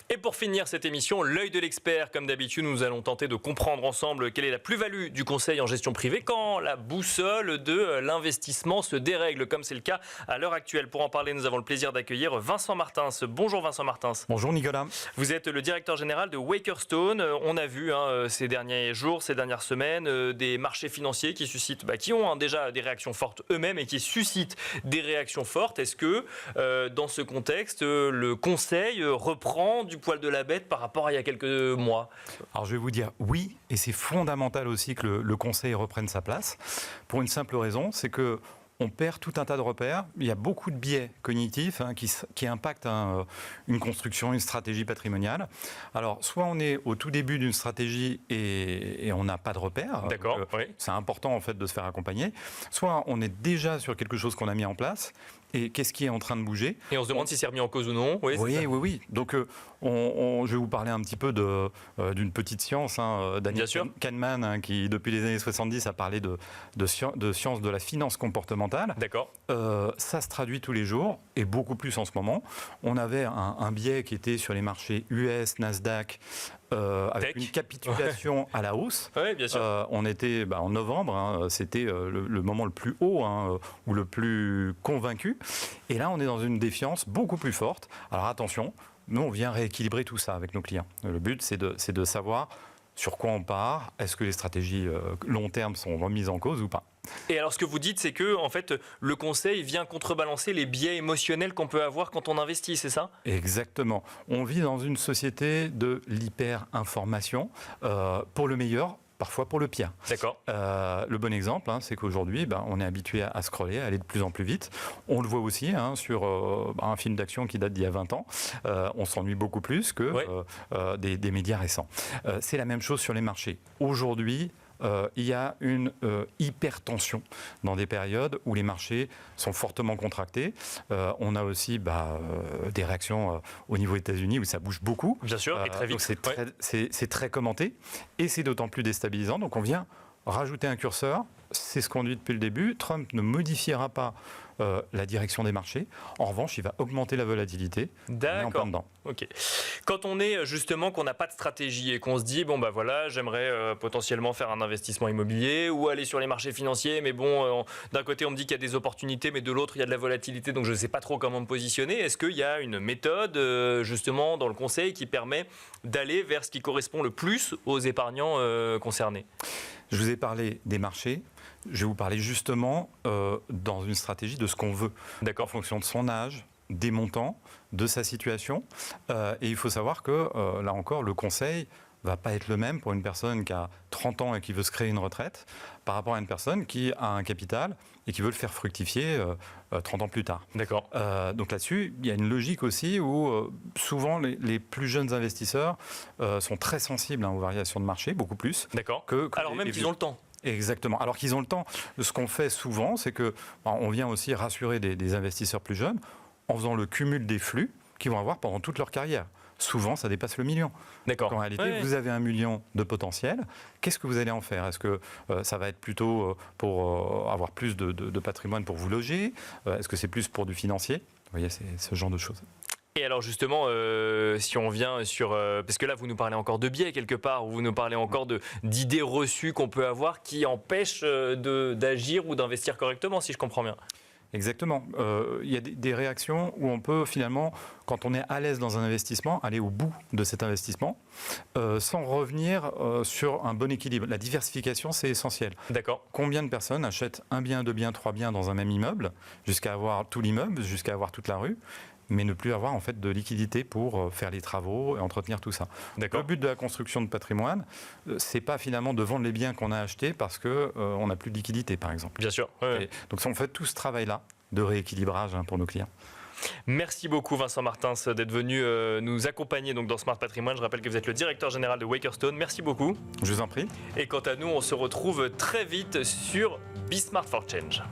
Et pour finir cette émission, l'œil de l'expert, comme d'habitude, nous allons tenter de comprendre ensemble quelle est la plus-value du conseil en gestion privée quand la boussole de l'investissement se dérègle, comme c'est le cas à l'heure actuelle. Pour en parler, nous avons le plaisir d'accueillir Vincent Martins. Bonjour Vincent Martins. Bonjour Nicolas. Vous êtes le directeur général de Wakerstone. On a vu ces derniers jours, ces dernières semaines, des marchés financiers qui suscitent, qui ont déjà des réactions fortes eux-mêmes et qui suscitent des réactions fortes. Est-ce que dans ce contexte, le conseil reprend du poil de la bête par rapport à il y a quelques mois? Alors je vais vous dire oui, et c'est fondamental aussi que le conseil reprenne sa place, pour une simple raison, c'est que on perd tout un tas de repères. Il y a beaucoup de biais cognitifs qui impactent une construction, une stratégie patrimoniale. Alors, soit on est au tout début d'une stratégie et on n'a pas de repères. D'accord, oui. C'est important en fait de se faire accompagner. Soit on est déjà sur quelque chose qu'on a mis en place. Et qu'est-ce qui est en train de bouger? Et on se demande si c'est remis en cause ou non. Oui. Donc, je vais vous parler un petit peu d'une petite science. Daniel Kahneman, qui, depuis les années 70, a parlé de science de la finance comportementale. D'accord. Ça se traduit tous les jours, et beaucoup plus en ce moment. On avait un biais qui était sur les marchés US, Nasdaq, avec une capitulation à la hausse. Oui, bien sûr. On était en novembre, c'était le moment le plus haut ou le plus convaincu. Et là, on est dans une défiance beaucoup plus forte. Alors attention, nous, on vient rééquilibrer tout ça avec nos clients. Le but, c'est de savoir sur quoi on part. Est-ce que les stratégies long terme sont remises en cause ou pas? Et alors, ce que vous dites, c'est que en fait, le conseil vient contrebalancer les biais émotionnels qu'on peut avoir quand on investit, c'est ça? Exactement. On vit dans une société de l'hyper-information, pour le meilleur, parfois pour le pire. D'accord. Le bon exemple, c'est qu'aujourd'hui, on est habitué à scroller, à aller de plus en plus vite. On le voit aussi sur un film d'action qui date d'il y a 20 ans. On s'ennuie beaucoup plus que des médias récents. C'est la même chose sur les marchés. Aujourd'hui, il y a une hypertension dans des périodes où les marchés sont fortement contractés. On a aussi des réactions au niveau États-Unis où ça bouge beaucoup. Bien sûr, et très vite. C'est très commenté et c'est d'autant plus déstabilisant. Donc on vient rajouter un curseur. C'est ce qu'on dit depuis le début. Trump ne modifiera pas la direction des marchés. En revanche, il va augmenter la volatilité. D'accord. Ok. Quand on est justement qu'on n'a pas de stratégie et qu'on se dit j'aimerais potentiellement faire un investissement immobilier ou aller sur les marchés financiers, mais d'un côté on me dit qu'il y a des opportunités, mais de l'autre il y a de la volatilité, donc je ne sais pas trop comment me positionner. Est-ce qu'il y a une méthode justement dans le conseil qui permet d'aller vers ce qui correspond le plus aux épargnants concernés? Je vous ai parlé des marchés. Je vais vous parler justement dans une stratégie de ce qu'on veut. D'accord. En fonction de son âge, des montants, de sa situation. Et il faut savoir que, là encore, le conseil ne va pas être le même pour une personne qui a 30 ans et qui veut se créer une retraite par rapport à une personne qui a un capital et qui veut le faire fructifier 30 ans plus tard. D'accord. Donc là-dessus, il y a une logique aussi où souvent les plus jeunes investisseurs sont très sensibles aux variations de marché, beaucoup plus. D'accord. Alors même qu'ils ont le temps. Exactement. Alors qu'ils ont le temps. Ce qu'on fait souvent, c'est que on vient aussi rassurer des investisseurs plus jeunes en faisant le cumul des flux qu'ils vont avoir pendant toute leur carrière. Souvent, ça dépasse le million. D'accord. En réalité, vous avez 1 million de potentiel. Qu'est-ce que vous allez en faire? Est-ce que ça va être plutôt pour avoir plus de patrimoine pour vous loger? Est-ce que c'est plus pour du financier? Vous voyez, c'est ce genre de choses. Et alors justement, si on vient sur... parce que là, vous nous parlez encore de biais quelque part, ou vous nous parlez encore d'idées reçues qu'on peut avoir qui empêchent d'agir ou d'investir correctement, si je comprends bien. Exactement. Il y a des réactions où on peut finalement, quand on est à l'aise dans un investissement, aller au bout de cet investissement sans revenir sur un bon équilibre. La diversification, c'est essentiel. D'accord. Combien de personnes achètent 1 bien, 2 biens, 3 biens dans un même immeuble, jusqu'à avoir tout l'immeuble, jusqu'à avoir toute la rue, mais ne plus avoir en fait de liquidité pour faire les travaux et entretenir tout ça. Le but de la construction de patrimoine, c'est pas finalement de vendre les biens qu'on a achetés parce que on n'a plus de liquidité, par exemple. Bien sûr. Ouais. Donc on fait tout ce travail-là de rééquilibrage pour nos clients. Merci beaucoup Vincent Martins d'être venu nous accompagner donc dans Smart Patrimoine. Je rappelle que vous êtes le directeur général de Wakerstone. Merci beaucoup. Je vous en prie. Et quant à nous, on se retrouve très vite sur Be Smart for Change.